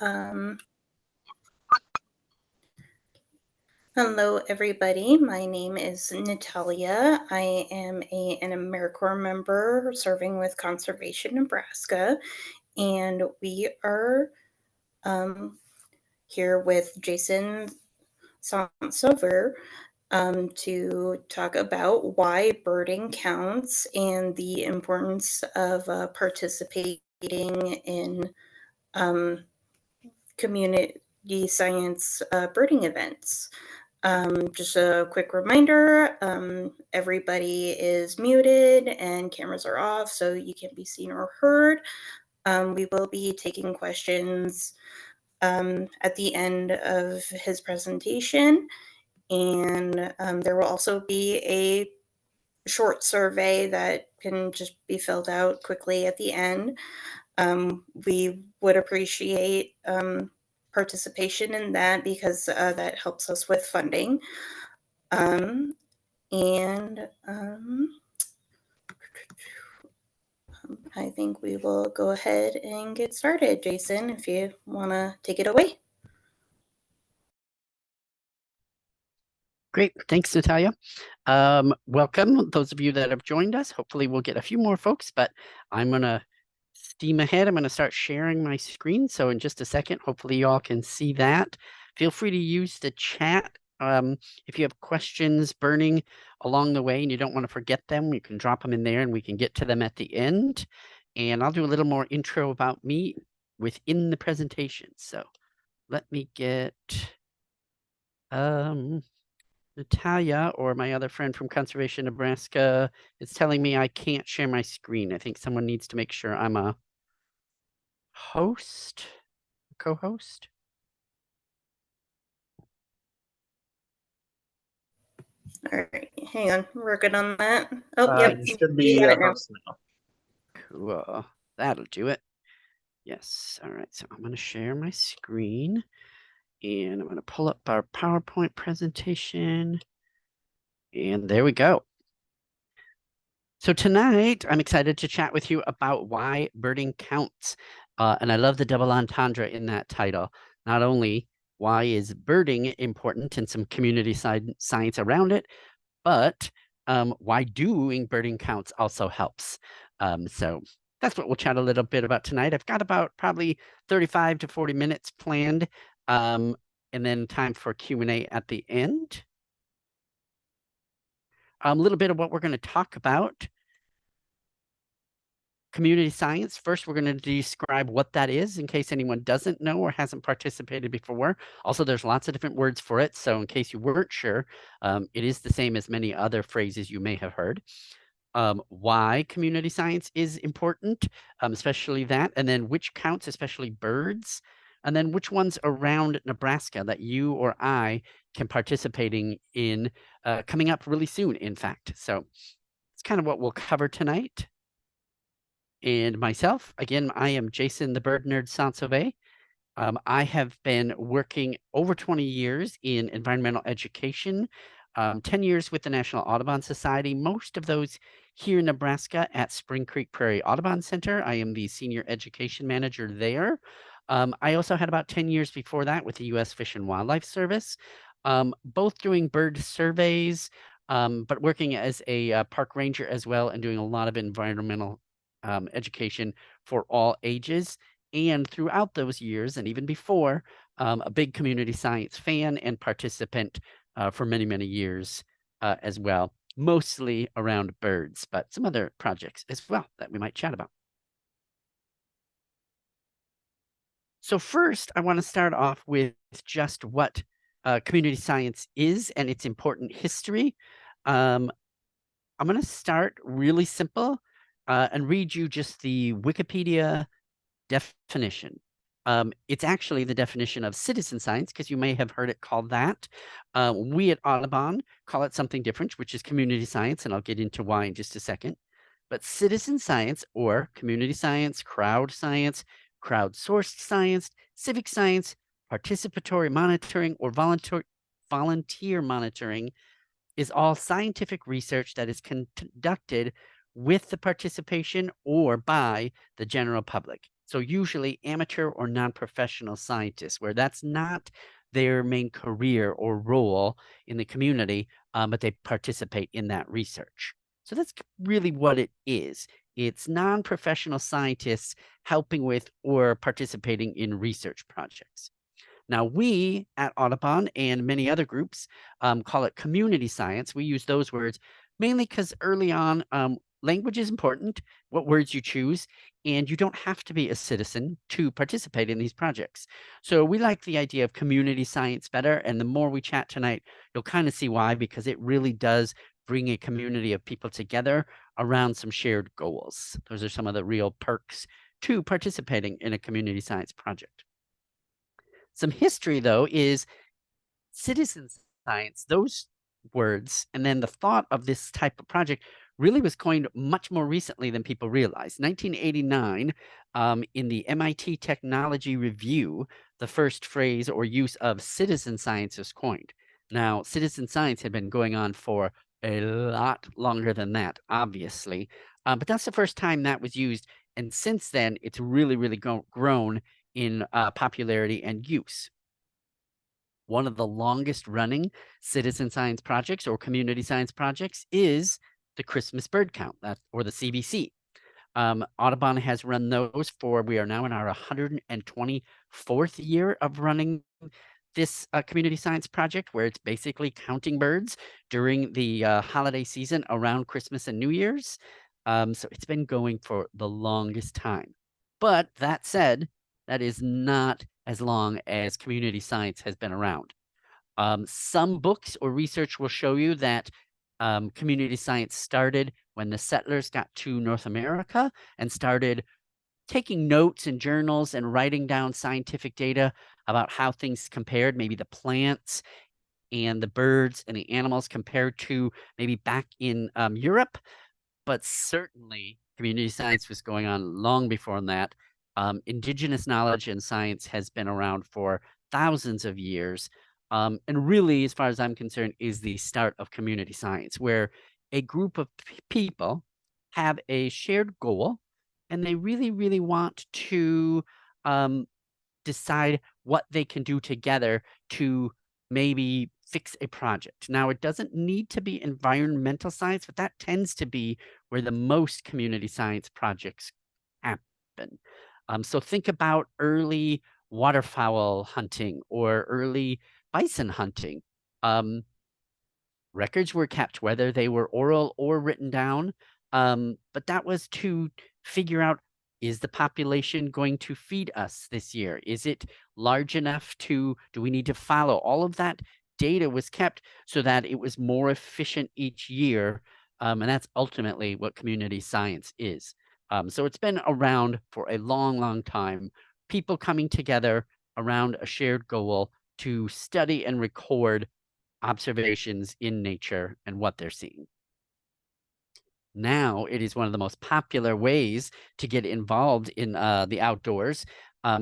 Um, Hello, everybody. My name is Natalia. I am an AmeriCorps member serving with Conservation Nebraska, and we are here with Jason Sauver to talk about why birding counts and the importance of participating in community science birding events. Just a quick reminder, everybody is muted and cameras are off, so you can't be seen or heard. We will be taking questions at the end of his presentation, and there will also be a short survey that can just be filled out quickly at the end. We would appreciate participation in that because that helps us with funding. And I think we will go ahead and get started. Jason, if you want to take it away. Great. Thanks, Natalia. Welcome, those of you that have joined us. Hopefully we'll get a few more folks, but I'm going to steam ahead. I'm going to start sharing my screen. So in just a second, hopefully you all can see that. Feel free to use the chat. If you have questions burning along the way and you don't want to forget them, you can drop them in there and we can get to them at the end. And I'll do a little more intro about me within the presentation. So let me get Natalia, or my other friend from Conservation Nebraska, is telling me I can't share my screen. I think someone needs to make sure I'm a host, co-host. All right, hang on, we're working on that. Oh, yep, you should be a host now. Cool, that'll do it. Yes, all right, so I'm going to share my screen, and I'm going to pull up our PowerPoint presentation, and there we go. So tonight, I'm excited to chat with you about why birding counts. And I love the double entendre in that title. Not only why is birding important and some community science around it, but why doing birding counts also helps. So that's what we'll chat a little bit about tonight. I've got about probably 35 to 40 minutes planned, and then time for Q&A at the end. A little bit of what we're going to talk about. Community science. First, we're going to describe what that is in case anyone doesn't know or hasn't participated before. Also, there's lots of different words for it. So in case you weren't sure, it is the same as many other phrases you may have heard. Why community science is important, especially that, and then which counts, especially birds, and then which ones around Nebraska that you or I can participating in coming up really soon, in fact. So it's kind of what we'll cover tonight. And myself, again, I am Jason the Bird Nerd Sauver. I have been working over 20 years in environmental education, 10 years with the National Audubon Society, most of those here in Nebraska at Spring Creek Prairie Audubon Center. I am the senior education manager there. I also had about 10 years before that with the U.S. Fish and Wildlife Service, both doing bird surveys, but working as a park ranger as well and doing a lot of environmental education for all ages. And throughout those years, and even before, a big community science fan and participant for many, many years as well, mostly around birds, but some other projects as well that we might chat about. So first, I want to start off with just what community science is and its important history. I'm going to start really simple and read you just the Wikipedia definition. It's actually the definition of citizen science, because you may have heard it called that. We at Audubon call it something different, which is community science, and I'll get into why in just a second. But citizen science, or community science, crowdsourced science, civic science, participatory monitoring, or volunteer monitoring, is all scientific research that is conducted with the participation or by the general public. So usually amateur or non-professional scientists, where that's not their main career or role in the community, but they participate in that research. So that's really what it is. It's non-professional scientists helping with or participating in research projects. Now, we at Audubon and many other groups call it community science. We use those words mainly because early on, language is important, what words you choose, and you don't have to be a citizen to participate in these projects. So we like the idea of community science better. And the more we chat tonight, you'll kind of see why, because it really does bring a community of people together around some shared goals. Those are some of the real perks to participating in a community science project. Some history, though, is citizen science, those words, and then the thought of this type of project really was coined much more recently than people realize. 1989, in the MIT Technology Review, the first phrase or use of citizen science was coined. Now, citizen science had been going on for a lot longer than that, obviously, but that's the first time that was used. And since then, it's really, really grown in popularity and use. One of the longest running citizen science projects or community science projects is the Christmas bird count, or the CBC. Audubon has run those for, we are now in our 124th year of running this community science project, where it's basically counting birds during the holiday season around Christmas and New Year's. So it's been going for the longest time. But that said, that is not as long as community science has been around. Some books or research will show you that community science started when the settlers got to North America and started taking notes in journals and writing down scientific data about how things compared, maybe the plants and the birds and the animals compared to maybe back in Europe. But certainly community science was going on long before that. Indigenous knowledge and science has been around for thousands of years. And really, as far as I'm concerned, is the start of community science, where a group of people have a shared goal and they really, really want to decide what they can do together to maybe fix a project. Now, it doesn't need to be environmental science, but that tends to be where the most community science projects happen. So think about early waterfowl hunting or early bison hunting. Records were kept, whether they were oral or written down, but that was to figure out, is the population going to feed us this year? Is it large enough do we need to follow? All of that data was kept so that it was more efficient each year, and that's ultimately what community science is. So it's been around for a long, long time, people coming together around a shared goal to study and record observations in nature and what they're seeing. Now it is one of the most popular ways to get involved in the outdoors,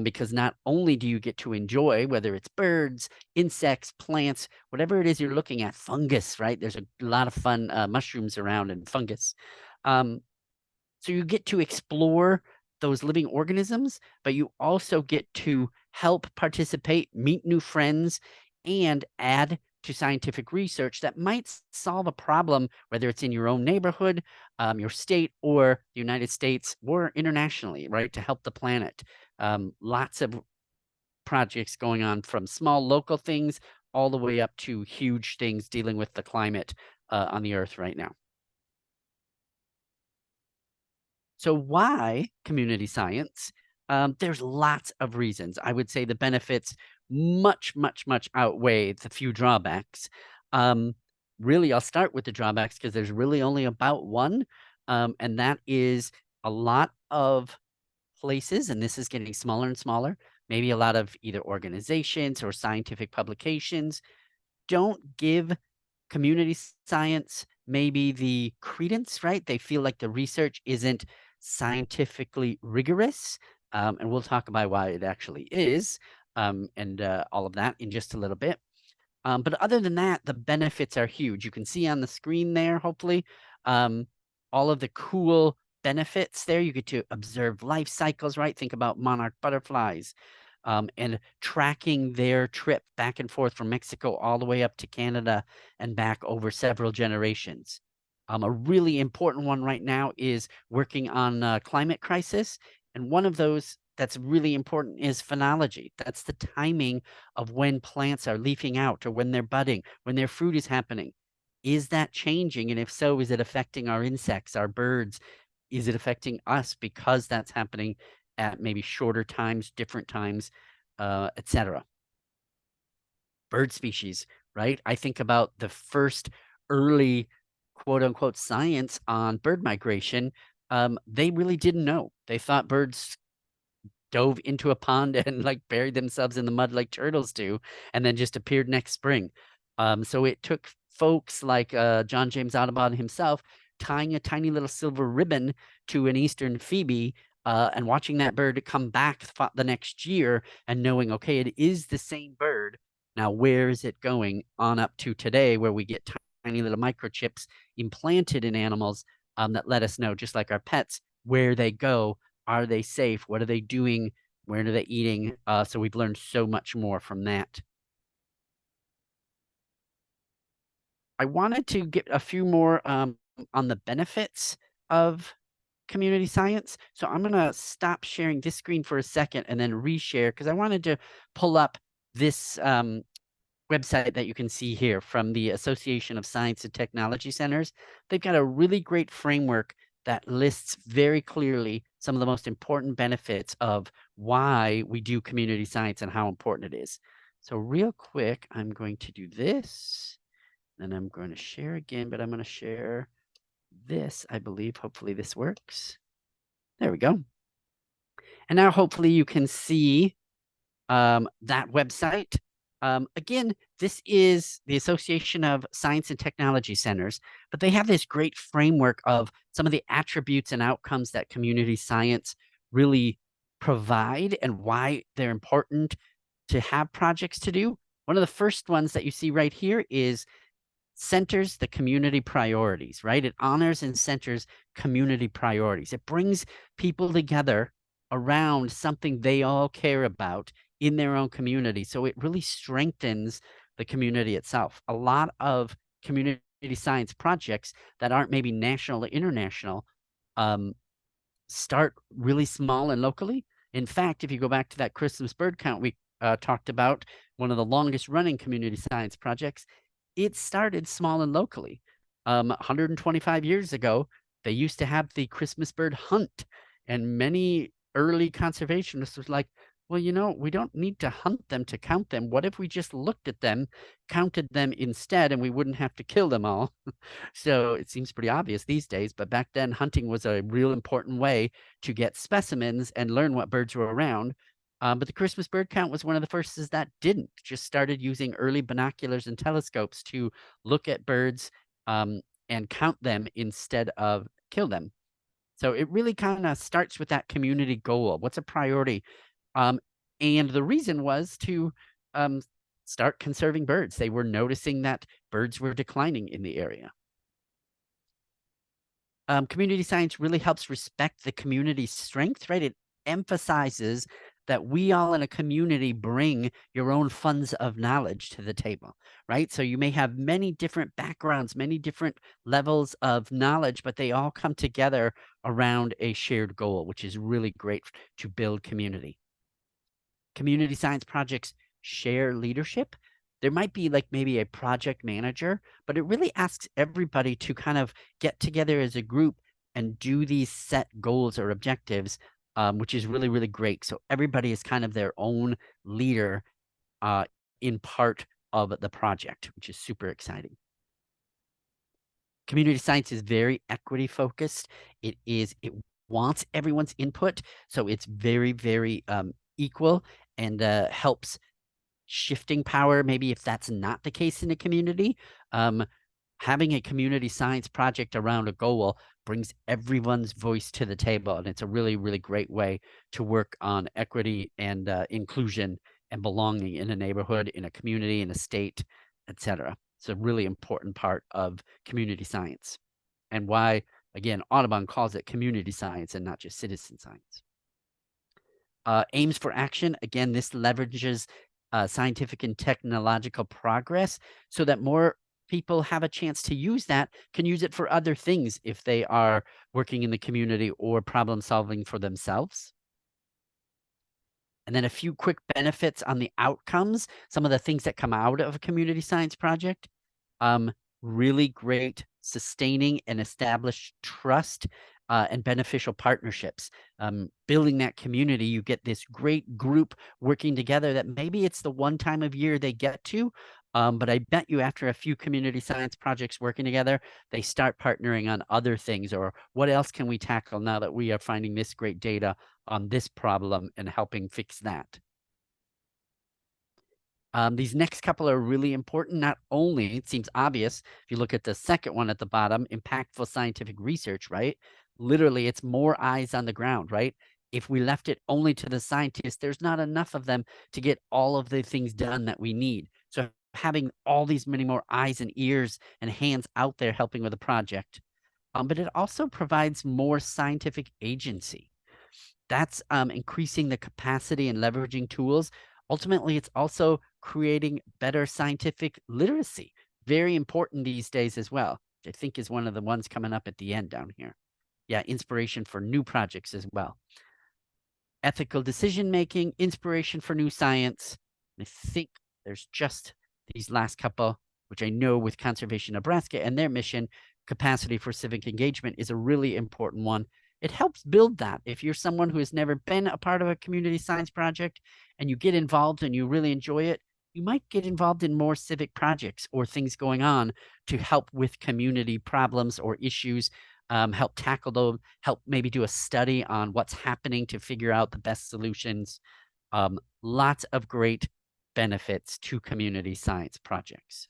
because not only do you get to enjoy, whether it's birds, insects, plants, whatever it is you're looking at, fungus, right? There's a lot of fun mushrooms around and fungus. So you get to explore those living organisms, but you also get to help participate, meet new friends, and add to scientific research that might solve a problem, whether it's in your own neighborhood, your state, or the United States, or internationally, right, to help the planet. Lots of projects going on, from small local things all the way up to huge things dealing with the climate on the earth right now. So why community science? There's lots of reasons. I would say the benefits much, much, much outweigh the few drawbacks. Really, I'll start with the drawbacks because there's really only about one, and that is a lot of places, and this is getting smaller and smaller, maybe a lot of either organizations or scientific publications don't give community science maybe the credence, right? They feel like the research isn't scientifically rigorous. And we'll talk about why it actually is, and all of that in just a little bit. But other than that, the benefits are huge. You can see on the screen there, hopefully, all of the cool benefits there. You get to observe life cycles, right? Think about monarch butterflies, and tracking their trip back and forth from Mexico all the way up to Canada and back over several generations. A really important one right now is working on climate crisis. And one of those that's really important is phenology. That's the timing of when plants are leafing out or when they're budding, when their fruit is happening. Is that changing? And if so, is it affecting our insects, our birds? Is it affecting us because that's happening at maybe shorter times, different times, etc.? Bird species, right? I think about the first early quote unquote science on bird migration. They really didn't know. They thought birds dove into a pond and like buried themselves in the mud like turtles do, and then just appeared next spring. So it took folks like John James Audubon himself tying a tiny little silver ribbon to an eastern phoebe, and watching that bird come back the next year and knowing, okay, it is the same bird. Now, where is it going on up to today, where we get tiny little microchips implanted in animals, that let us know, just like our pets, where they go. Are they safe? What are they doing? Where are they eating? So we've learned so much more from that. I wanted to get a few more on the benefits of community science. So I'm going to stop sharing this screen for a second and then reshare, because I wanted to pull up this website that you can see here from the Association of Science and Technology Centers. They've got a really great framework that lists very clearly some of the most important benefits of why we do community science and how important it is. So real quick, I'm going to do this, and I'm going to share again, but I'm going to share this, I believe. Hopefully this works. There we go. And now hopefully you can see that website. Again, this is the Association of Science and Technology Centers, but they have this great framework of some of the attributes and outcomes that community science really provide and why they're important to have projects to do. One of the first ones that you see right here is centers the community priorities, right? It honors and centers community priorities. It brings people together around something they all care about in their own community. So it really strengthens the community itself. A lot of community science projects that aren't maybe national or international start really small and locally. In fact, if you go back to that Christmas bird count we talked about, one of the longest running community science projects, it started small and locally. 125 years ago, they used to have the Christmas bird hunt, and many early conservationists was like, well, we don't need to hunt them to count them. What if we just looked at them, counted them instead, and we wouldn't have to kill them all? So it seems pretty obvious these days, but back then hunting was a real important way to get specimens and learn what birds were around. But the Christmas bird count was one of the first that didn't, just started using early binoculars and telescopes to look at birds, and count them instead of kill them. So it really kind of starts with that community goal. What's a priority? And the reason was to start conserving birds. They were noticing that birds were declining in the area. Community science really helps respect the community's strength, right? It emphasizes that we all in a community bring your own funds of knowledge to the table, right? So you may have many different backgrounds, many different levels of knowledge, but they all come together around a shared goal, which is really great to build community. Community science projects share leadership. There might be like maybe a project manager, but it really asks everybody to kind of get together as a group and do these set goals or objectives, which is really, really great. So everybody is kind of their own leader in part of the project, which is super exciting. Community science is very equity focused. It wants everyone's input. So it's very, very equal, and helps shifting power, maybe if that's not the case in a community. Having a community science project around a goal brings everyone's voice to the table, and it's a really, really great way to work on equity and inclusion and belonging in a neighborhood, in a community, in a state, etc. It's a really important part of community science, and why Again, Audubon calls it community science and not just citizen science. Aims for action. Again, this leverages scientific and technological progress so that more people have a chance to use that, can use it for other things if they are working in the community or problem solving for themselves. And then a few quick benefits on the outcomes, some of the things that come out of a community science project. Really great sustaining and established trust and beneficial partnerships. Building that community, you get this great group working together that maybe it's the one time of year they get to, but I bet you after a few community science projects working together, they start partnering on other things, or what else can we tackle now that we are finding this great data on this problem and helping fix that. These next couple are really important. Not only, it seems obvious, if you look at the second one at the bottom, impactful scientific research, right? Literally, it's more eyes on the ground, right? If we left it only to the scientists, there's not enough of them to get all of the things done that we need. So having all these many more eyes and ears and hands out there helping with a project. But it also provides more scientific agency. That's increasing the capacity and leveraging tools. Ultimately, it's also creating better scientific literacy. Very important these days as well, which I think is one of the ones coming up at the end down here. Yeah, inspiration for new projects as well. Ethical decision-making, inspiration for new science. I think there's just these last couple, which I know with Conservation Nebraska and their mission, capacity for civic engagement is a really important one. It helps build that. If you're someone who has never been a part of a community science project and you get involved and you really enjoy it, you might get involved in more civic projects or things going on to help with community problems or issues, help tackle those, help maybe do a study on what's happening to figure out the best solutions. Lots of great benefits to community science projects.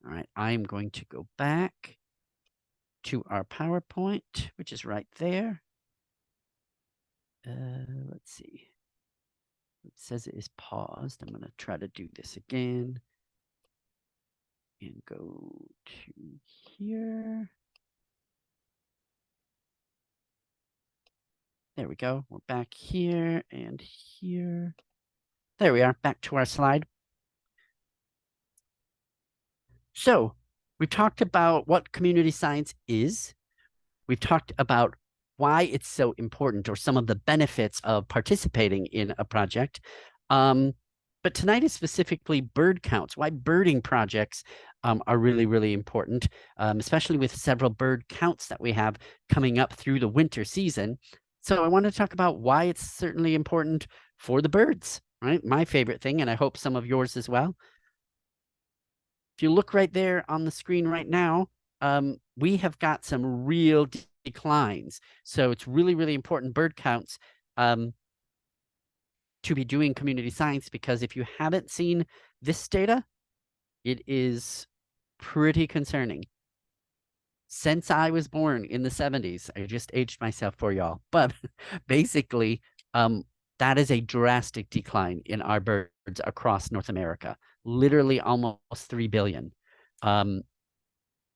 All right, I'm going to go back to our PowerPoint, which is right there. Let's see. It says it is paused. I'm going to try to do this again and go to here. There we go. We're back here and here. There we are, back to our slide. So we've talked about what community science is. We've talked about why it's so important or some of the benefits of participating in a project. But tonight is specifically bird counts, why birding projects are really, really important, especially with several bird counts that we have coming up through the winter season. So I want to talk about why it's certainly important for the birds, right? My favorite thing, and I hope some of yours as well. If you look right there on the screen right now, we have got some real declines. So it's really, really important bird counts to be doing community science, because if you haven't seen this data, it is pretty concerning. Since I was born in the 70s, I just aged myself for y'all, but basically, that is a drastic decline in our birds across North America, literally almost 3 billion.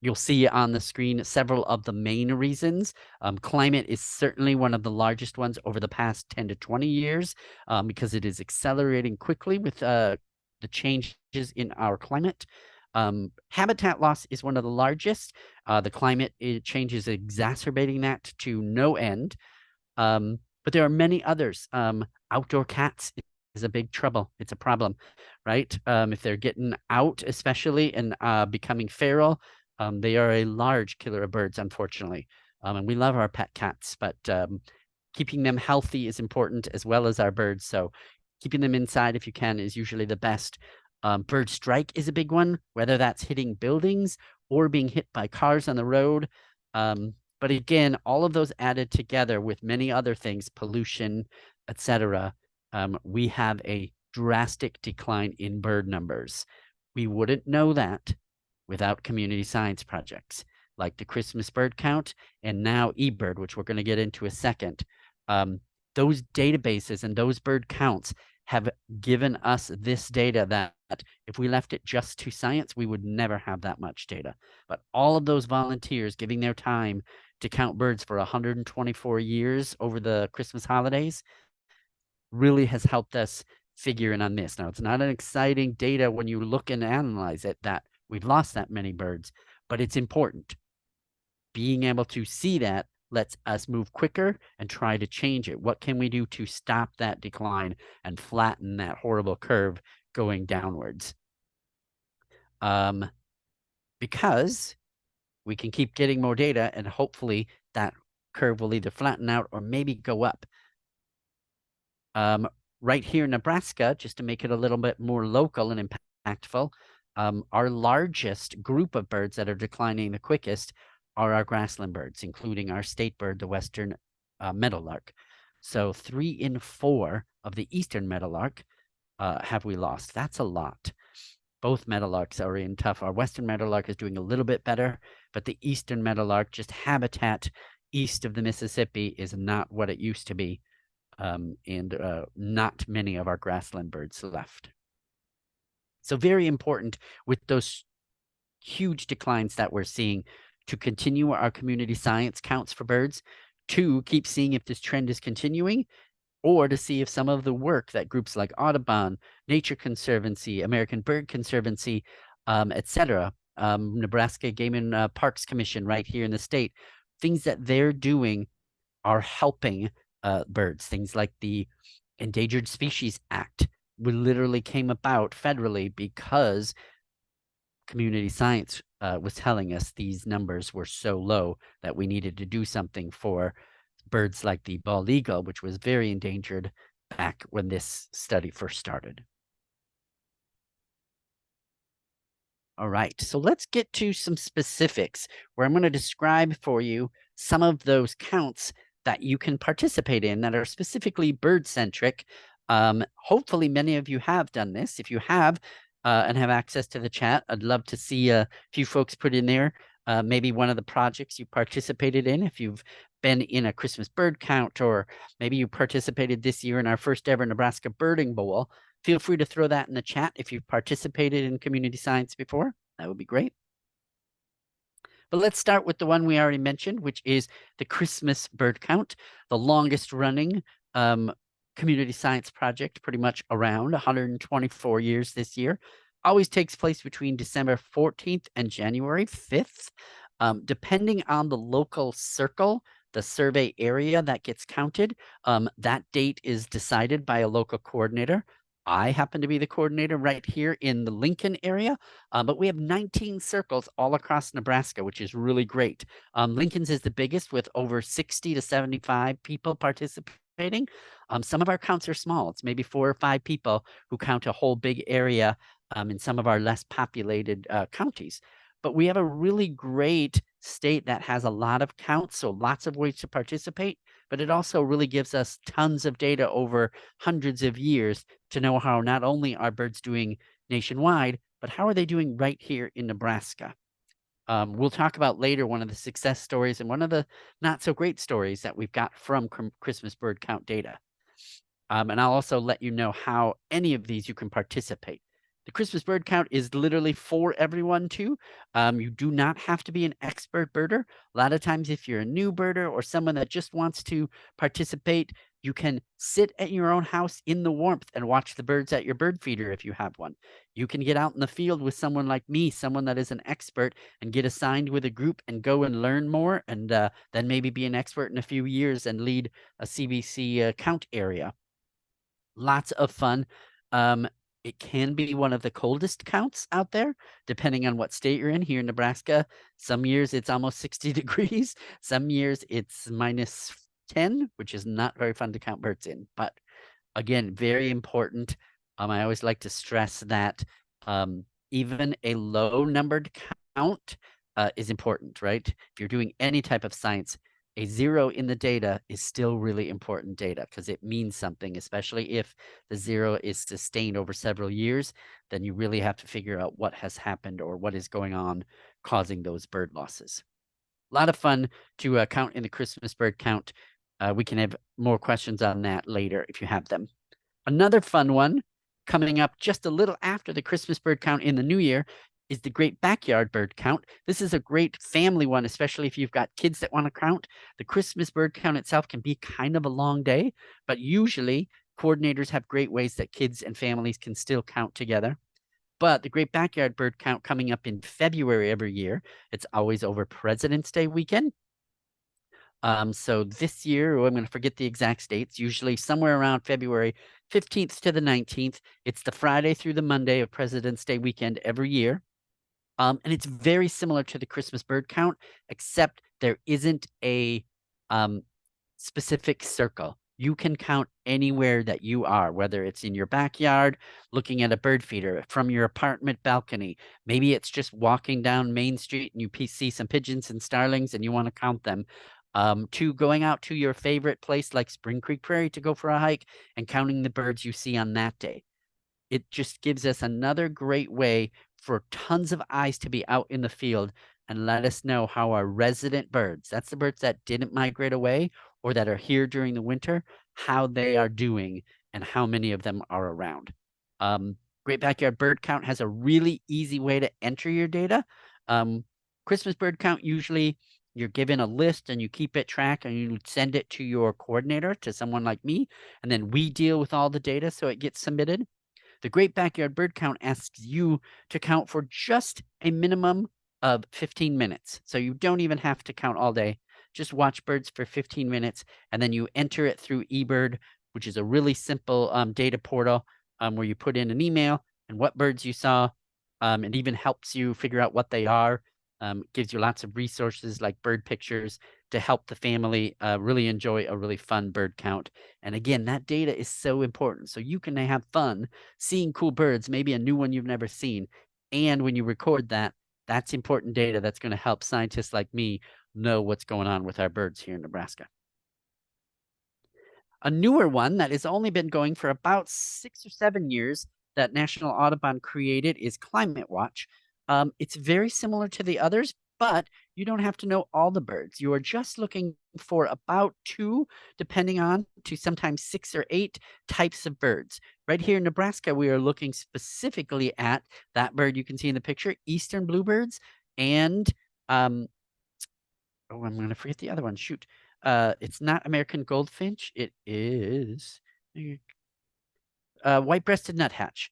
You'll see on the screen several of the main reasons. Climate is certainly one of the largest ones over the past 10 to 20 years, because it is accelerating quickly with the changes in our climate. Habitat loss is one of the largest. The climate change is exacerbating that to no end. But there are many others. Outdoor cats is a big trouble. It's a problem, right? If they're getting out, especially, and becoming feral, they are a large killer of birds, unfortunately. And we love our pet cats, but keeping them healthy is important, as well as our birds. So keeping them inside if you can is usually the best. Bird strike is a big one, whether that's hitting buildings or being hit by cars on the road. But again, all of those added together with many other things, pollution, etc., we have a drastic decline in bird numbers. We wouldn't know that without community science projects like the Christmas bird count and now eBird, which we're going to get into a second. Those databases and those bird counts have given us this data that if we left it just to science, we would never have that much data. But all of those volunteers giving their time to count birds for 124 years over the Christmas holidays really has helped us figure in on this. Now, it's not an exciting data when you look and analyze it that we've lost that many birds, but it's important. Being able to see that lets us move quicker and try to change it. What can we do to stop that decline and flatten that horrible curve going downwards? Because we can keep getting more data and hopefully that curve will either flatten out or maybe go up. Right here in Nebraska, just to make it a little bit more local and impactful, our largest group of birds that are declining the quickest are our grassland birds, including our state bird, the western meadowlark. So 3 in 4 of the eastern meadowlark have we lost. That's a lot. Both meadowlarks are in tough. Our western meadowlark is doing a little bit better, but the eastern meadowlark, just habitat east of the Mississippi, is not what it used to be. And not many of our grassland birds left. So very important with those huge declines that we're seeing to continue our community science counts for birds, to keep seeing if this trend is continuing, or to see if some of the work that groups like Audubon, Nature Conservancy, American Bird Conservancy, etc., Nebraska Game and Parks Commission right here in the state, things that they're doing are helping birds. Things like the Endangered Species Act literally came about federally because community science was telling us these numbers were so low that we needed to do something for birds like the bald eagle, which was very endangered back when this study first started. All right, so let's get to some specifics where I'm going to describe for you some of those counts that you can participate in that are specifically bird-centric. Hopefully many of you have done this. If you have and have access to the chat, I'd love to see a few folks put in there maybe one of the projects you participated in. If you've been in a Christmas bird count, or maybe you participated this year in our first ever Nebraska Birding Bowl, feel free to throw that in the chat if you've participated in community science before. That would be great. But let's start with the one we already mentioned, which is the Christmas bird count, the longest running community science project pretty much around, 124 years this year. Always takes place between December 14th and January 5th. Depending on the local circle, the survey area that gets counted, that date is decided by a local coordinator. I happen to be the coordinator right here in the Lincoln area, but we have 19 circles all across Nebraska, which is really great. Lincoln's is the biggest with over 60 to 75 people participating. Some of our counts are small. It's maybe 4 or 5 people who count a whole big area in some of our less populated counties. But we have a really great state that has a lot of counts, so lots of ways to participate, but it also really gives us tons of data over hundreds of years to know how not only are birds doing nationwide, but how are they doing right here in Nebraska. We'll talk about later one of the success stories and one of the not so great stories that we've got from Christmas bird count data. And I'll also let you know how any of these you can participate. The Christmas bird count is literally for everyone too. You do not have to be an expert birder. A lot of times if you're a new birder or someone that just wants to participate, you can sit at your own house in the warmth and watch the birds at your bird feeder if you have one. You can get out in the field with someone like me, someone that is an expert, and get assigned with a group and go and learn more, and then maybe be an expert in a few years and lead a CBC count area. Lots of fun. It can be one of the coldest counts out there, depending on what state you're in. Here in Nebraska, some years it's almost 60 degrees. Some years it's minus 10, which is not very fun to count birds in. But again, very important. I always like to stress that even a low numbered count is important, right? If you're doing any type of science, a 0 in the data is still really important data because it means something, especially if the 0 is sustained over several years. Then you really have to figure out what has happened or what is going on causing those bird losses. A lot of fun to count in the Christmas bird count. We can have more questions on that later if you have them. Another fun one coming up just a little after the Christmas bird count in the new year is the Great Backyard Bird Count. This is a great family one, especially if you've got kids that want to count. The Christmas bird count itself can be kind of a long day, but usually coordinators have great ways that kids and families can still count together. But the Great Backyard Bird Count coming up in February every year. It's always over President's Day weekend. So this year, I'm going to forget the exact dates, usually somewhere around February 15th to the 19th. It's the Friday through the Monday of President's Day weekend every year. And it's very similar to the Christmas bird count, except there isn't a specific circle. You can count anywhere that you are, whether it's in your backyard, looking at a bird feeder, from your apartment balcony. Maybe it's just walking down Main Street and you see some pigeons and starlings and you want to count them. To going out to your favorite place like Spring Creek Prairie to go for a hike and counting the birds you see on that day. It just gives us another great way for tons of eyes to be out in the field and let us know how our resident birds, that's the birds that didn't migrate away or that are here during the winter, how they are doing and how many of them are around. Great Backyard Bird Count has a really easy way to enter your data. Christmas bird count, usually you're given a list and you keep it track and you send it to your coordinator, to someone like me, and then we deal with all the data so it gets submitted. The Great Backyard Bird Count asks you to count for just a minimum of 15 minutes. So you don't even have to count all day. Just watch birds for 15 minutes, and then you enter it through eBird, which is a really simple data portal where you put in an email and what birds you saw. It even helps you figure out what they are. Gives you lots of resources like bird pictures to help the family really enjoy a really fun bird count. And again, that data is so important. So you can have fun seeing cool birds, maybe a new one you've never seen. And when you record that, that's important data that's going to help scientists like me know what's going on with our birds here in Nebraska. A newer one that has only been going for about 6 or 7 years that National Audubon created is Climate Watch. It's very similar to the others, but you don't have to know all the birds. You are just looking for about 2, depending on, to sometimes 6 or 8 types of birds. Right here in Nebraska, we are looking specifically at that bird you can see in the picture, eastern bluebirds, and I'm going to forget the other one. Shoot. It's not American goldfinch. It is white-breasted nuthatch,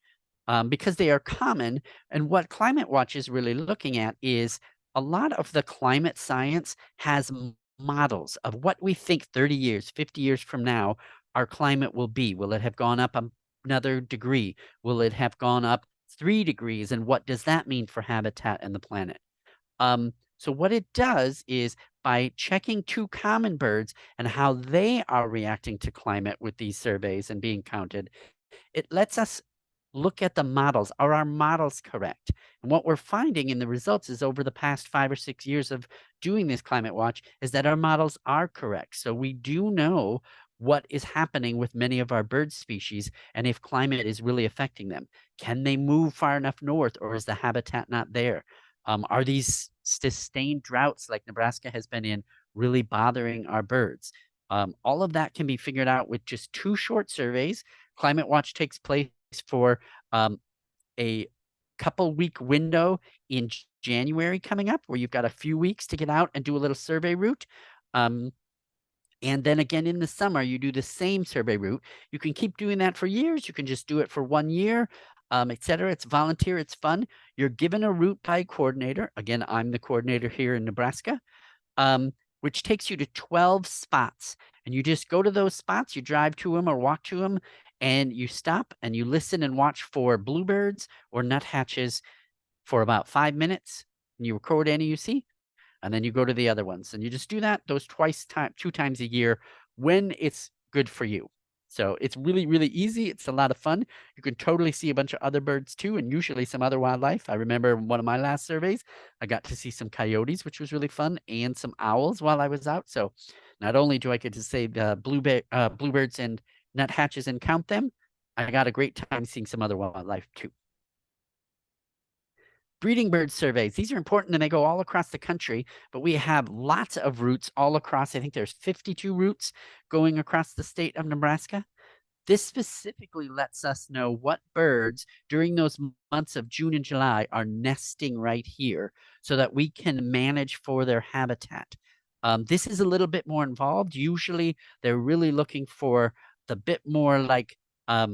because they are common. And what Climate Watch is really looking at is a lot of the climate science has models of what we think 30 years, 50 years from now, our climate will be. Will it have gone up another degree? Will it have gone up 3 degrees? And what does that mean for habitat and the planet? So what it does is by checking 2 common birds and how they are reacting to climate with these surveys and being counted, it lets us look at the models. Are our models correct? And what we're finding in the results is over the past 5 or 6 years of doing this Climate Watch is that our models are correct. So we do know what is happening with many of our bird species and if climate is really affecting them. Can they move far enough north or is the habitat not there? Are these sustained droughts like Nebraska has been in really bothering our birds? All of that can be figured out with just 2 short surveys. Climate Watch takes place for a couple week window in January coming up where you've got a few weeks to get out and do a little survey route. And then again in the summer, you do the same survey route. You can keep doing that for years. You can just do it for 1 year, etc. It's volunteer. It's fun. You're given a route by a coordinator. Again, I'm the coordinator here in Nebraska, which takes you to 12 spots. And you just go to those spots. You drive to them or walk to them, and you stop and you listen and watch for bluebirds or nuthatches for about 5 minutes. And you record any you see. And then you go to the other ones and you just do that 2 times a year when it's good for you. So it's really, really easy. It's a lot of fun. You can totally see a bunch of other birds too, and usually some other wildlife. I remember one of my last surveys, I got to see some coyotes, which was really fun, and some owls while I was out. So not only do I get to say the bluebirds and nuthatches and count them, I got a great time seeing some other wildlife too. Breeding bird surveys. These are important and they go all across the country, but we have lots of routes all across. I think there's 52 routes going across the state of Nebraska. This specifically lets us know what birds during those months of June and July are nesting right here so that we can manage for their habitat. This is a little bit more involved. Usually they're really looking for the bit more like, I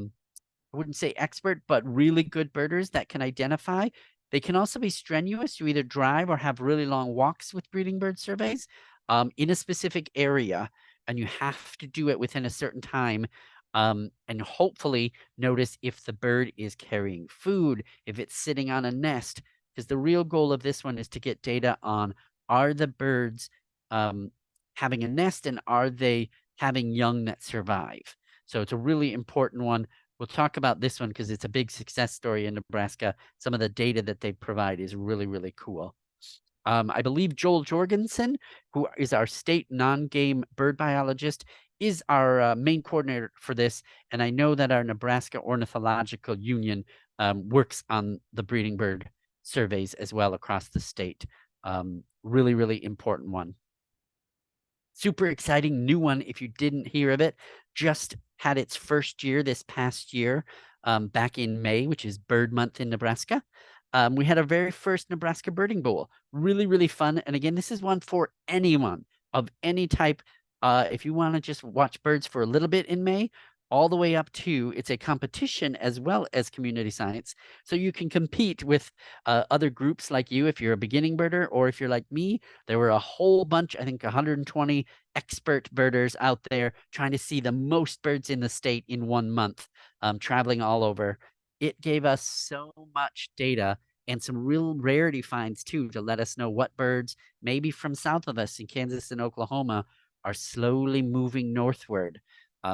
wouldn't say expert, but really good birders that can identify. They can also be strenuous. You either drive or have really long walks with breeding bird surveys in a specific area, and you have to do it within a certain time. And hopefully notice if the bird is carrying food, if it's sitting on a nest, because the real goal of this one is to get data on, are the birds having a nest, and are they having young that survive? So it's a really important one. We'll talk about this one because it's a big success story in Nebraska. Some of the data that they provide is really, really cool. I believe Joel Jorgensen, who is our state non-game bird biologist, is our main coordinator for this. And I know that our Nebraska Ornithological Union works on the breeding bird surveys as well across the state. Really, really important one. Super exciting new one. If you didn't hear of it, just had its first year this past year, back in May, which is Bird Month in Nebraska. We had our very first Nebraska Birding Bowl. Really, really fun. And again, this is one for anyone of any type. If you want to just watch birds for a little bit in May, all the way up to, it's a competition as well as community science. So you can compete with other groups like you if you're a beginning birder, or if you're like me. There were a whole bunch, I think 120 expert birders out there trying to see the most birds in the state in 1 month, traveling all over. It gave us so much data and some real rarity finds too, to let us know what birds, maybe from south of us in Kansas and Oklahoma, are slowly moving northward.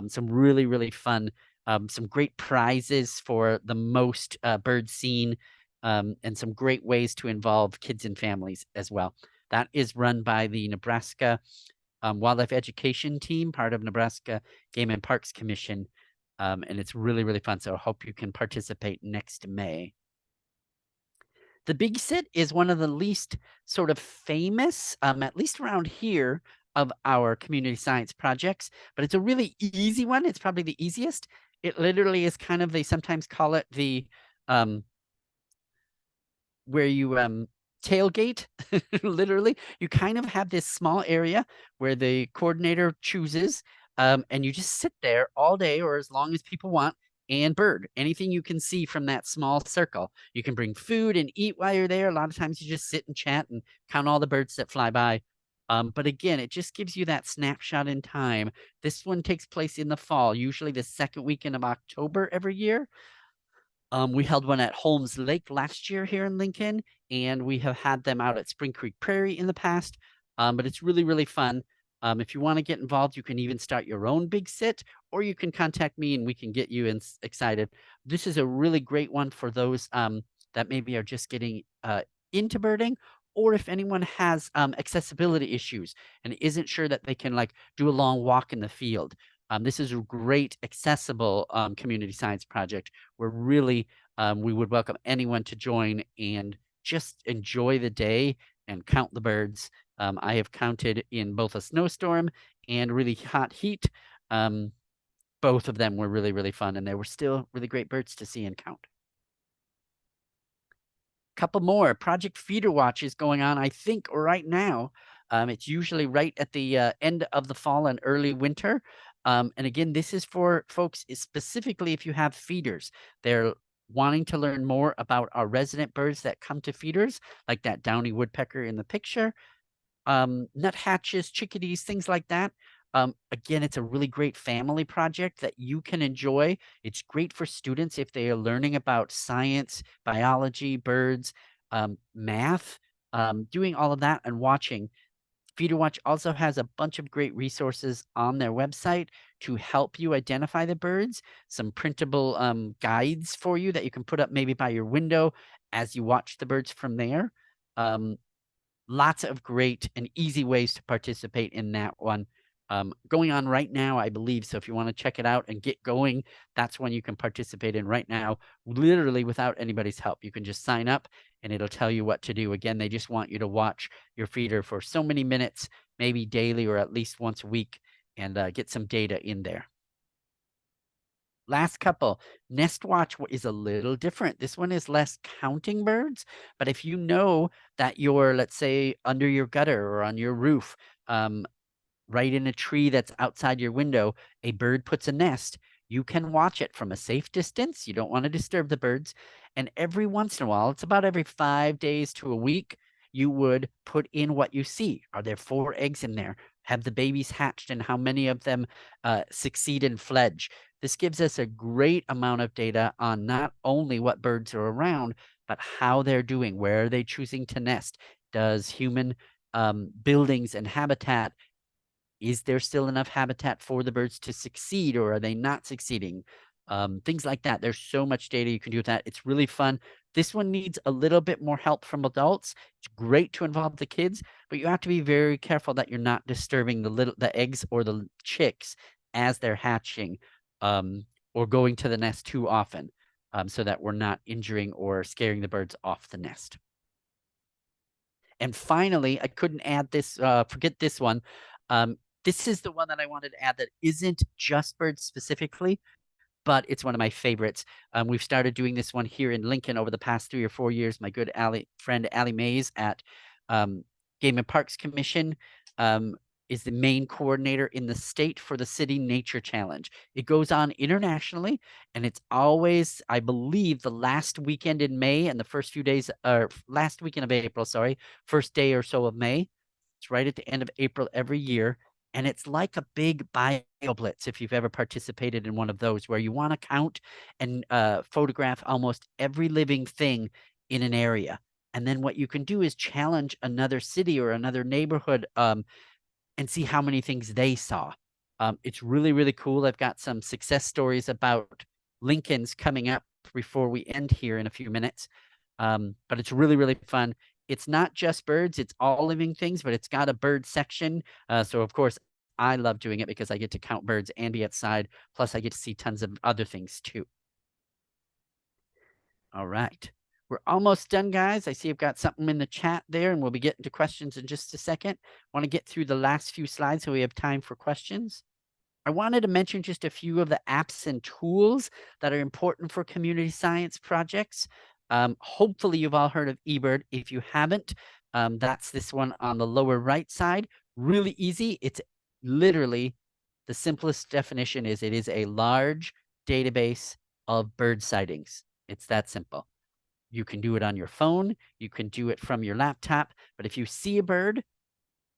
Some really, really fun, some great prizes for the most birds seen, and some great ways to involve kids and families as well. That is run by the Nebraska Wildlife Education Team, part of Nebraska Game and Parks Commission. And it's really, really fun. So I hope you can participate next May. The Big Sit is one of the least sort of famous, at least around here, of our community science projects, but it's a really easy one. It's probably the easiest. It literally is kind of, they sometimes call it the where you tailgate. Literally, you kind of have this small area where the coordinator chooses, and you just sit there all day or as long as people want, and bird anything you can see from that small circle. You can bring food and eat while you're there. A lot of times you just sit and chat and count all the birds that fly by. But again, it just gives you that snapshot in time. This one takes place in the fall, usually the second weekend of October every year. We held one at Holmes Lake last year here in Lincoln, and we have had them out at Spring Creek Prairie in the past. But it's really, really fun. If you want to get involved, you can even start your own Big Sit, or you can contact me and we can get you excited. This is a really great one for those that maybe are just getting into birding, or if anyone has accessibility issues and isn't sure that they can like do a long walk in the field. This is a great accessible community science project where really we would welcome anyone to join and just enjoy the day and count the birds. I have counted in both a snowstorm and really hot heat. Both of them were really, really fun, and there were still really great birds to see and count. Couple more. Project Feeder Watch is going on, I think, right now. It's usually right at the end of the fall and early winter. And again, this is for folks, specifically if you have feeders. They're wanting to learn more about our resident birds that come to feeders, like that downy woodpecker in the picture, nuthatches, chickadees, things like that. Again, it's a really great family project that you can enjoy. It's great for students if they are learning about science, biology, birds, math, doing all of that and watching. Feeder Watch also has a bunch of great resources on their website to help you identify the birds, some printable guides for you that you can put up maybe by your window as you watch the birds from there. Lots of great and easy ways to participate in that one. Going on right now, I believe. So if you want to check it out and get going, that's when you can participate in right now, literally without anybody's help. You can just sign up and it'll tell you what to do. Again, they just want you to watch your feeder for so many minutes, maybe daily or at least once a week, and get some data in there. Last couple, Nest Watch is a little different. This one is less counting birds, but if you know that you're, let's say, under your gutter or on your roof, right in a tree that's outside your window, a bird puts a nest, you can watch it from a safe distance. You don't want to disturb the birds. And every once in a while, it's about every 5 days to a week, you would put in what you see. Are there 4 eggs in there? Have the babies hatched and how many of them succeed in fledge? This gives us a great amount of data on not only what birds are around, but how they're doing. Where are they choosing to nest? Does human buildings and habitat, is there still enough habitat for the birds to succeed, or are they not succeeding? Things like that. There's so much data you can do with that. It's really fun. This one needs a little bit more help from adults. It's great to involve the kids, but you have to be very careful that you're not disturbing the eggs or the chicks as they're hatching, or going to the nest too often, so that we're not injuring or scaring the birds off the nest. And finally, I couldn't add this, forget this one. This is the one that I wanted to add that isn't just birds specifically, but it's one of my favorites. We've started doing this one here in Lincoln over the past 3 or 4 years. My good friend Allie Mays at Game and Parks Commission is the main coordinator in the state for the City Nature Challenge. It goes on internationally, and it's always, I believe, the last weekend in May and the first few days, or last weekend of April, sorry, first day or so of May. It's right at the end of April every year. And it's like a big bio blitz if you've ever participated in one of those, where you want to count and photograph almost every living thing in an area. And then what you can do is challenge another city or another neighborhood, and see how many things they saw. It's really, really cool. I've got some success stories about Lincoln's coming up before we end here in a few minutes. But it's really, really fun. It's not just birds, it's all living things, but it's got a bird section. So of course, I love doing it because I get to count birds and be outside. Plus, I get to see tons of other things too. All right. We're almost done, guys. I see I've got something in the chat there, and we'll be getting to questions in just a second. Want to get through the last few slides so we have time for questions. I wanted to mention just a few of the apps and tools that are important for community science projects. Hopefully you've all heard of eBird. If you haven't, that's this one on the lower right side. Really easy. It's literally, the simplest definition is it is a large database of bird sightings. It's that simple. You can do it on your phone. You can do it from your laptop. But if you see a bird,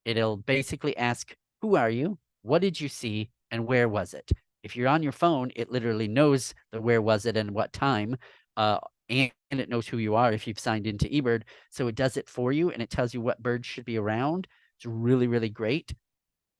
it'll basically ask, who are you? What did you see? And where was it? If you're on your phone, it literally knows the where was it and what time, and it knows who you are if you've signed into eBird. So it does it for you, and it tells you what birds should be around. It's really, really great.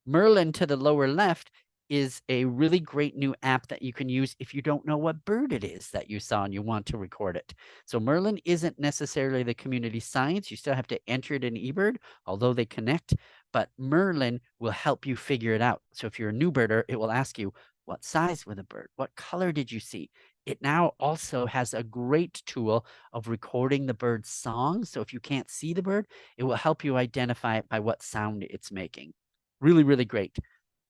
Merlin to the lower left is a really great new app that you can use if you don't know what bird it is that you saw and you want to record it. So Merlin isn't necessarily the community science. You still have to enter it in eBird, although they connect, but Merlin will help you figure it out. So if you're a new birder, it will ask you, what size was the bird? What color did you see? It now also has a great tool of recording the bird's song. So if you can't see the bird, it will help you identify it by what sound it's making. Really, really great.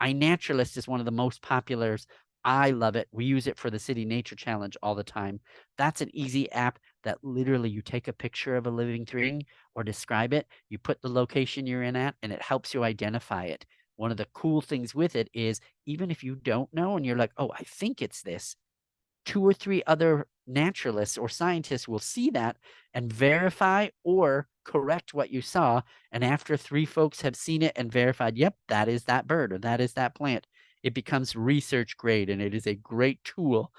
iNaturalist is one of the most populars. I love it. We use it for the City Nature Challenge all the time. That's an easy app that literally you take a picture of a living thing or describe it, you put the location you're in at, and it helps you identify it. One of the cool things with it is even if you don't know and you're like, oh, I think it's this, 2 or 3 other naturalists or scientists will see that and verify or correct what you saw. And after 3 folks have seen it and verified, yep, that is that bird or that is that plant, it becomes research grade, and it is a great tool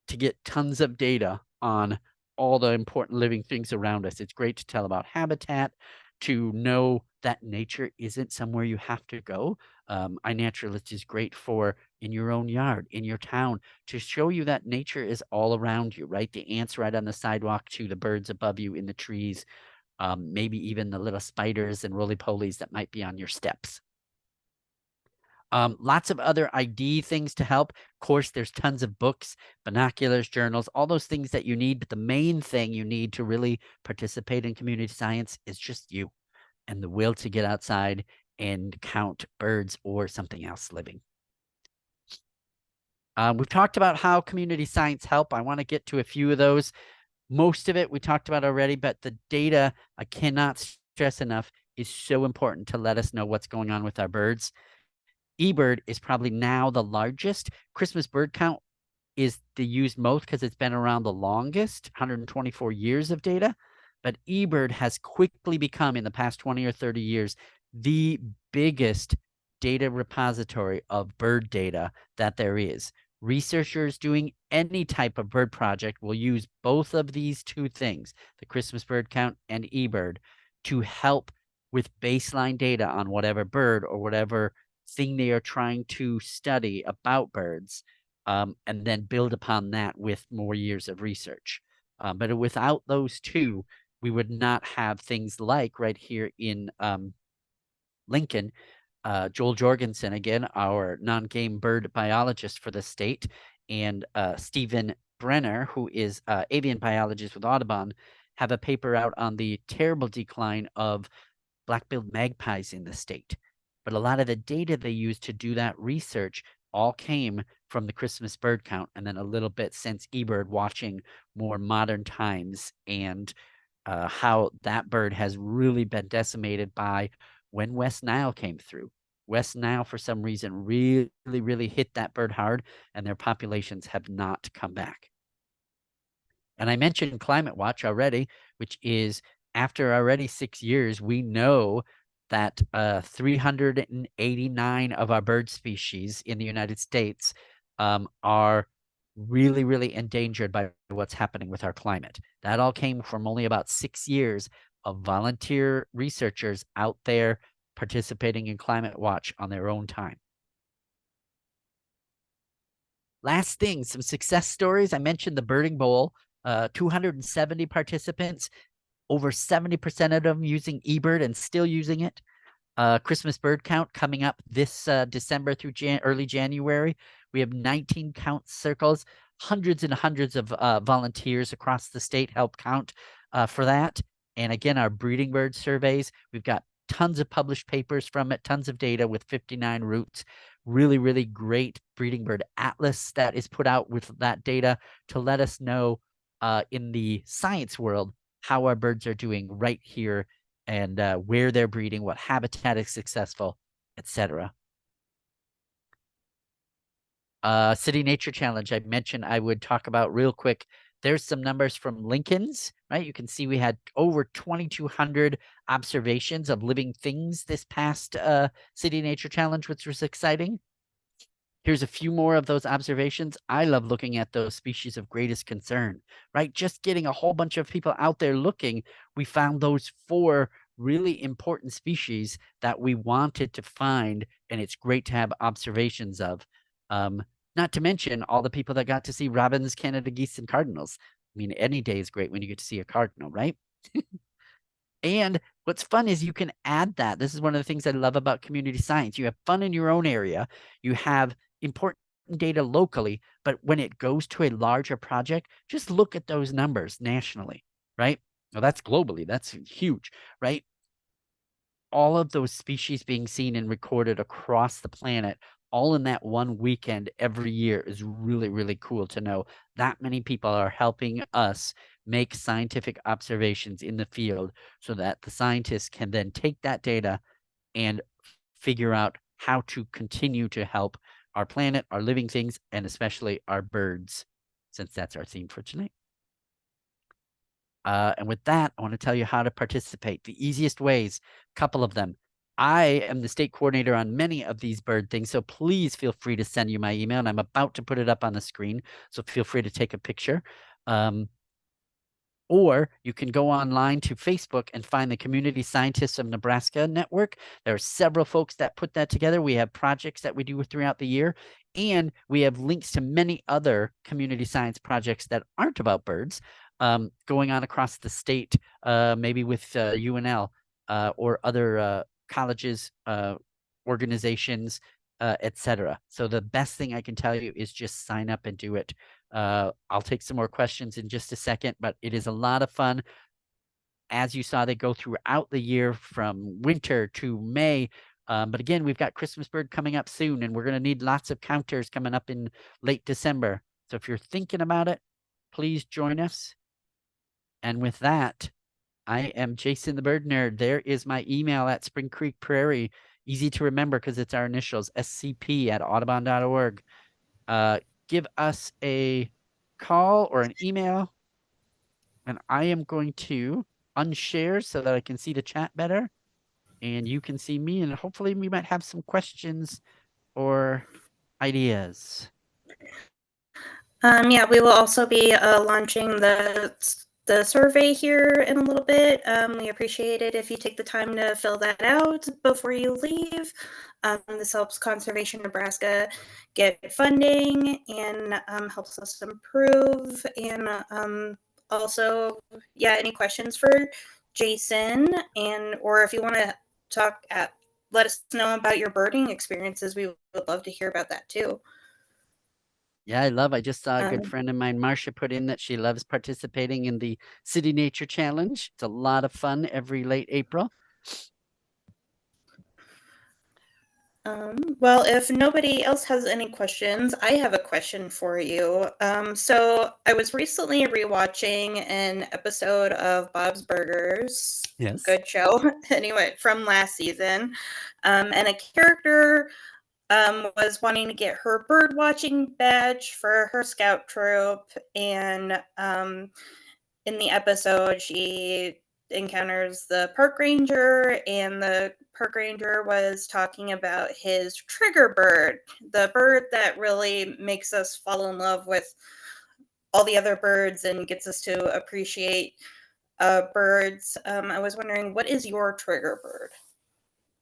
to get tons of data on all the important living things around us. It's great to tell about habitat, to know that nature isn't somewhere you have to go. iNaturalist is great for in your own yard, in your town, to show you that nature is all around you, right? The ants right on the sidewalk to the birds above you in the trees, maybe even the little spiders and roly-polies that might be on your steps. Lots of other ID things to help. Of course, there's tons of books, binoculars, journals, all those things that you need. But the main thing you need to really participate in community science is just you and the will to get outside and count birds or something else living. We've talked about how community science help. I want to get to a few of those. Most of it we talked about already, but the data, I cannot stress enough, is so important to let us know what's going on with our birds. eBird is probably now the largest. Christmas bird count is the used most because it's been around the longest, 124 years of data. But eBird has quickly become, in the past 20 or 30 years, the biggest data repository of bird data that there is. Researchers doing any type of bird project will use both of these two things, the Christmas bird count and eBird, to help with baseline data on whatever bird or whatever thing they are trying to study about birds, and then build upon that with more years of research. But without those two, we would not have things like right here in Lincoln, Joel Jorgensen, again, our non-game bird biologist for the state, and Stephen Brenner, who is avian biologist with Audubon, have a paper out on the terrible decline of black-billed magpies in the state. But a lot of the data they used to do that research all came from the Christmas bird count, and then a little bit since eBird, watching more modern times and how that bird has really been decimated by when West Nile came through. West Nile, for some reason, really, really hit that bird hard, and their populations have not come back. And I mentioned Climate Watch already, which is, after already 6 years, we know that 389 of our bird species in the United States are really, really endangered by what's happening with our climate. That all came from only about 6 years of volunteer researchers out there participating in Climate Watch on their own time. Last thing, some success stories. I mentioned the Birding Bowl, 270 participants, over 70% of them using eBird and still using it. Christmas bird count coming up this December through early January. We have 19 count circles, hundreds and hundreds of volunteers across the state help count for that. And again, our breeding bird surveys, we've got tons of published papers from it, tons of data with 59 routes. Really, really great breeding bird atlas that is put out with that data to let us know in the science world how our birds are doing right here, and where they're breeding, what habitat is successful, etc. City Nature Challenge, I mentioned I would talk about real quick. There's some numbers from Lincoln's, right? You can see we had over 2,200 observations of living things this past City Nature Challenge, which was exciting. Here's a few more of those observations. I love looking at those species of greatest concern, right? Just getting a whole bunch of people out there looking, we found those 4 really important species that we wanted to find, and it's great to have observations of. Not to mention all the people that got to see robins, Canada geese, and cardinals. I mean, any day is great when you get to see a cardinal, right? And what's fun is you can add that. This is one of the things I love about community science. You have fun in your own area. You have important data locally, but when it goes to a larger project, just look at those numbers nationally, right? Well, that's globally. That's huge, right? All of those species being seen and recorded across the planet, all in that one weekend every year, is really, really cool to know that many people are helping us make scientific observations in the field so that the scientists can then take that data and figure out how to continue to help our planet, our living things, and especially our birds, since that's our theme for tonight. And with that, I want to tell you how to participate. The easiest ways, a couple of them. I am the state coordinator on many of these bird things, so please feel free to send you my email, and I'm about to put it up on the screen, so feel free to take a picture. Or you can go online to Facebook and find the Community Scientists of Nebraska Network. There are several folks that put that together. We have projects that we do throughout the year, and we have links to many other community science projects that aren't about birds going on across the state, maybe with UNL or other colleges, organizations, etc. So the best thing I can tell you is just sign up and do it. I'll take some more questions in just a second, but it is a lot of fun. As you saw, they go throughout the year from winter to May. But again, we've got Christmas bird coming up soon, and we're going to need lots of counters coming up in late December. So if you're thinking about it, please join us. And with that, I am Jason the Bird Nerd. There is my email at Spring Creek Prairie. Easy to remember because it's our initials, scp@audubon.org. Give us a call or an email, and I am going to unshare so that I can see the chat better and you can see me, and hopefully we might have some questions or ideas. Yeah, we will also be launching the survey here in a little bit. We appreciate it if you take the time to fill that out before you leave. This helps Conservation Nebraska get funding and helps us improve. And also, yeah, any questions for Jason, and or if you want to talk at, let us know about your birding experiences. We would love to hear about that too. Yeah, I just saw a good friend of mine, Marcia, put in that she loves participating in the City Nature Challenge. It's a lot of fun every late April. Well, if nobody else has any questions, I have a question for you. So I was recently rewatching an episode of Bob's Burgers. Yes. Good show. Anyway, from last season. And a character was wanting to get her bird watching badge for her scout troop. And in the episode, she encounters the park ranger, and the park ranger was talking about his trigger bird, the bird that really makes us fall in love with all the other birds and gets us to appreciate birds. I was wondering, what is your trigger bird?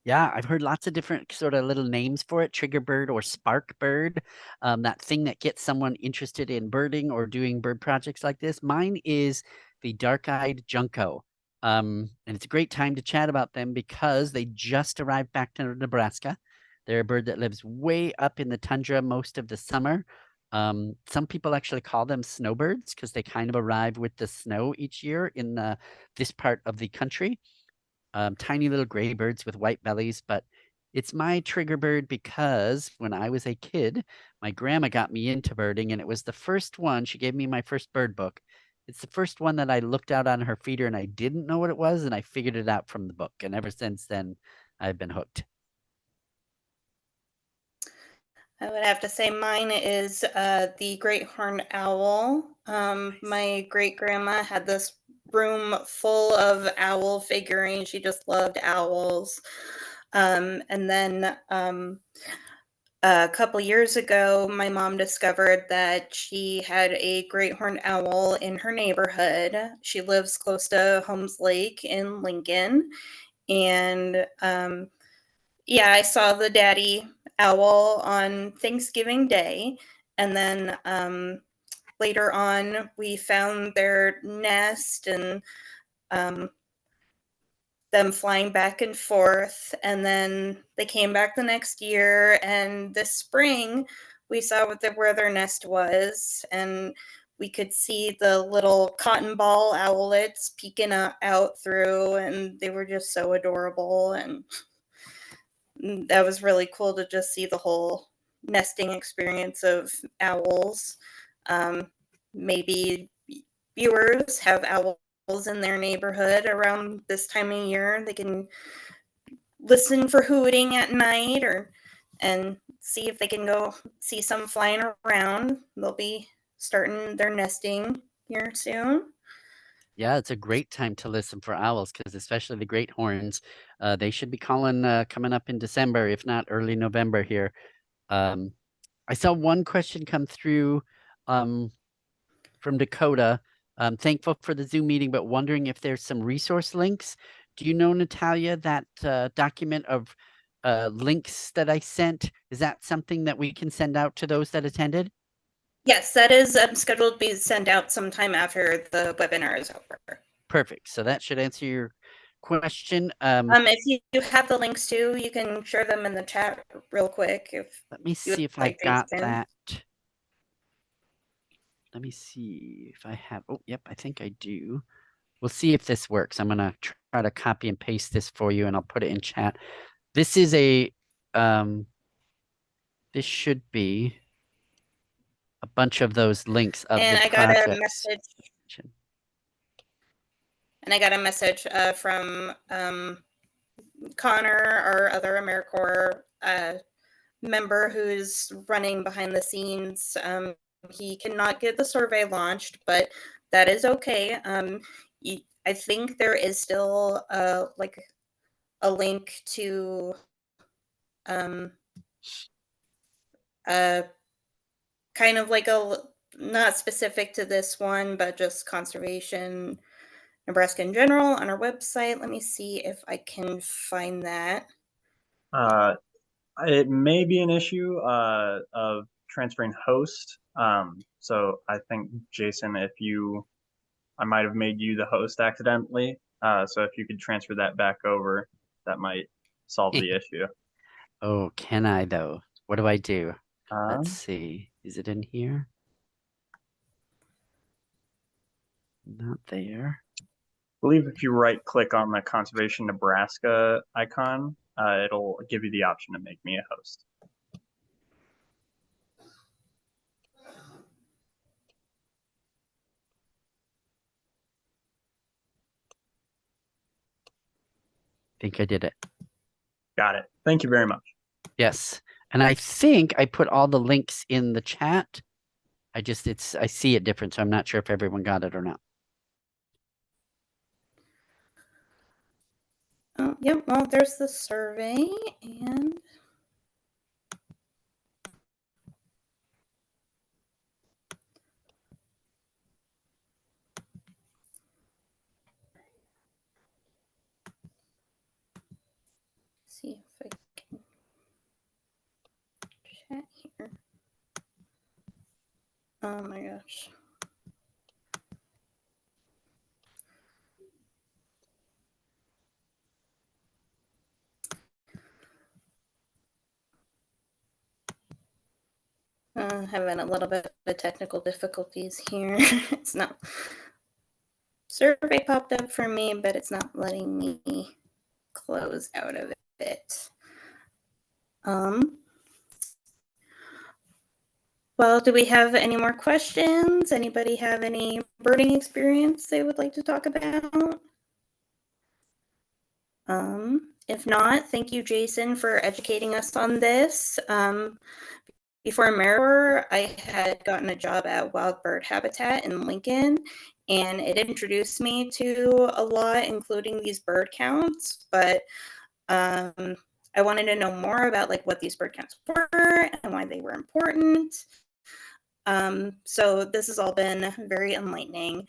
Yeah, I've heard lots of different sort of little names for it, trigger bird or spark bird, that thing that gets someone interested in birding or doing bird projects like this. Mine is the dark-eyed junco. And it's a great time to chat about them because they just arrived back to Nebraska. They're a bird that lives way up in the tundra most of the summer. Some people actually call them snowbirds because they kind of arrive with the snow each year in this part of the country. Tiny little gray birds with white bellies, but it's my trigger bird because when I was a kid, my grandma got me into birding, and it was the first one. She gave me my first bird book. It's the first one that I looked out on her feeder and I didn't know what it was, and I figured it out from the book. And ever since then, I've been hooked. I would have to say mine is the great horned owl. My great grandma had this room full of owl figurines. She just loved owls. And then a couple years ago, my mom discovered that she had a great horned owl in her neighborhood. She lives close to Holmes Lake in Lincoln. And yeah, I saw the daddy owl on Thanksgiving Day. And then later on, we found their nest and um, them flying back and forth. And then they came back the next year. And this spring, we saw where their nest was. And we could see the little cotton ball owlets peeking out through. And they were just so adorable. And that was really cool to just see the whole nesting experience of owls. Maybe viewers have owls in their neighborhood around this time of year. They can listen for hooting at night or and see if they can go see some flying around. They'll be starting their nesting here soon. Yeah, it's a great time to listen for owls because especially the great horns, they should be calling coming up in December, if not early November here. Um, I saw one question come through um, from Dakota. Thankful for the Zoom meeting, but wondering if there's some resource links. Do you know, Natalia, that document of links that I sent? Is that something that we can send out to those that attended? Yes, that is scheduled to be sent out sometime after the webinar is over. Perfect. So that should answer your question. If you have the links too, you can share them in the chat real quick if Let me you would see if I like, got Jason. that. Let me see if I have. Oh, yep, I think I do. We'll see if this works. I'm going to try to copy and paste this for you, and I'll put it in chat. This is a this should be a bunch of those links of And the I got a projects. message. And I got a message from Connor, our other AmeriCorps member who's running behind the scenes. He cannot get the survey launched, but that is okay. I think there is still like a link to kind of like not specific to this one, but just conservation Nebraska in general on our website. Let me see if I can find that. It may be an issue of transferring host. So I think, Jason, I might have made you the host accidentally. So if you could transfer that back over, that might solve the issue. Oh, can I though? What do I do? Let's see. Is it in here? Not there. I believe if you right click on the Conservation Nebraska icon, it'll give you the option to make me a host. I think I did it. Got it. Thank you very much. Yes. And I think I put all the links in the chat. I see it different, so I'm not sure if everyone got it or not. Yep, well, there's the survey, and see if I can chat here. Oh my gosh. Having a little bit of technical difficulties here. It's not survey popped up for me, but it's not letting me close out of it. Well, do we have any more questions? Anybody have any birding experience they would like to talk about? If not, thank you, Jason, for educating us on this. Before AmeriCorps, I had gotten a job at Wild Bird Habitat in Lincoln, and it introduced me to a lot, including these bird counts. But I wanted to know more about like what these bird counts were and why they were important. So this has all been very enlightening.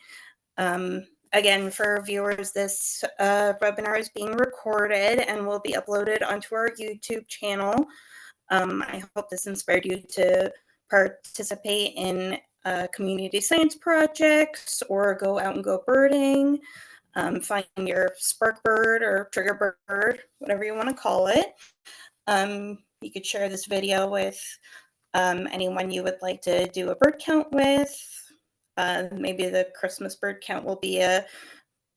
Again, for viewers, this webinar is being recorded and will be uploaded onto our YouTube channel. I hope this inspired you to participate in community science projects or go out and go birding. Find your spark bird or trigger bird, whatever you want to call it. You could share this video with anyone you would like to do a bird count with. Maybe the Christmas bird count will be a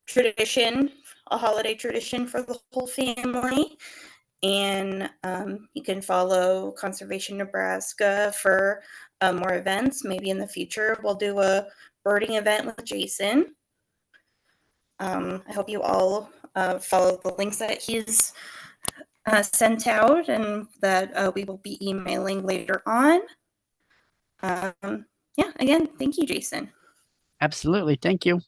tradition, a holiday tradition for the whole family. And you can follow Conservation Nebraska for more events. Maybe in the future we'll do a birding event with Jason. I hope you all follow the links that he's sent out and that we will be emailing later on. Yeah, again, thank you, Jason. Absolutely. Thank you.